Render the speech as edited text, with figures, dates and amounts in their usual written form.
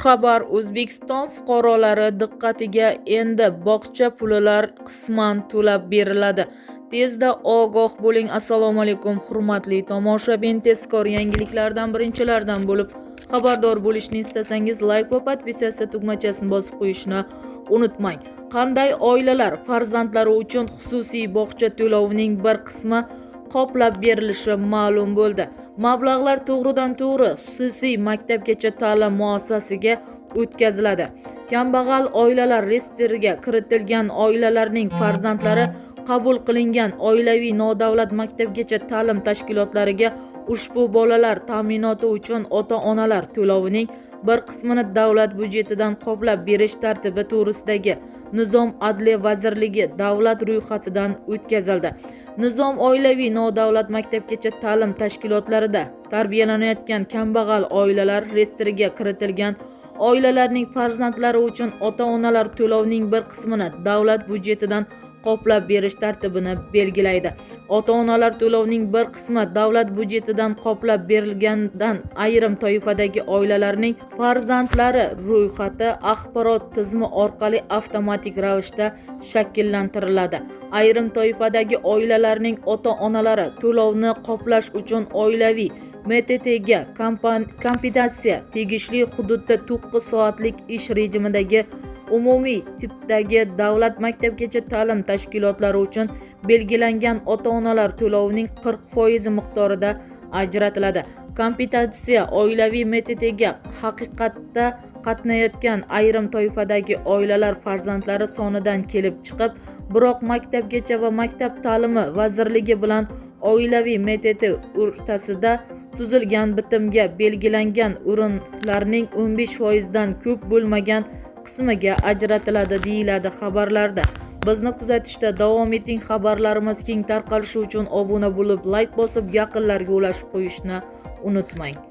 Xushxabar: O'zbekiston fuqarolari diqqatiga, endi bog'cha pulilar qisman to'lab beriladi. Tezda ogoh bo'ling. Assalomu alaykum hurmatli tomoshabin. Tezkor yangiliklardan birinchilardan bo'lib xabardor bo'lishni istasangiz, like va podpisatsiya tugmachasini bosib qo'yishni unutmang. Qanday oilalar farzandlari uchun xususiy bog'cha to'lovining bir qismi qoplab berilishi ma'lum bo'ldi. Mablag'lar to'g'ridan-to'g'ri xususiy maktabgacha ta'lim muassasasiga o'tkaziladi. Kambag'al oilalar reyestriga kiritilgan oilalarning farzandlari qabul qilingan oilaviy nodavlat maktabgacha ta'lim tashkilotlariga ushbu bolalar ta'minoti uchun ota-onalar to'lovining bir qismini davlat byudjetidan qoplab berish tartibi to'g'risidagi Nizom Adliya vazirligi davlat ro'yxatidan o'tkazildi. Nizom oilaviy nodavlat maktabgacha ta'lim tashkilotlarida tarbiyalanayotgan kambag'al oilalar reyestriga kiritilgan oilalarning farzandlari uchun ota-onalar to'lovining bir qismini davlat byudjetidan qoplab berish tartibini belgilaydi. Ota-onalar to'lovining bir qismi davlat byudjetidan qoplab berilgandan ayrim toifadagi oilalarning farzandlari ro'yxati axborot tizimi orqali avtomatik ravishda shakllantiriladi. Ayrim toifadagi oilalarning ota-onalari to'lovni qoplash uchun oilaviy MTTga kompensatsiya tegishli hududda 9 soatlik ish rejimidagi umumiy tipdagi davlat maktabgacha ta'lim tashkilotlari uchun belgilangan ota-onalar to'lovining 40% miqdorida ajratiladi. Kompensatsiya oilaviy MTTga haqiqatda qatnayotgan ayrim toifadagi oilalar farzandlari sonidan kelib chiqib, biroq maktabgacha va maktab ta'limi vazirligi bilan oilaviy MTT o'rtasida tuzilgan bitimga belgilangan o'rinlarning 15% dan ko'p bo'lmagan qismiga ajratiladi, deyiladi xabarlarda. Bizni kuzatishda davom eting. Xabarlarimiz keng tarqalishi uchun obuna bo'lib, like bosib, yaqinlarga ulashib qo'yishni unutmang.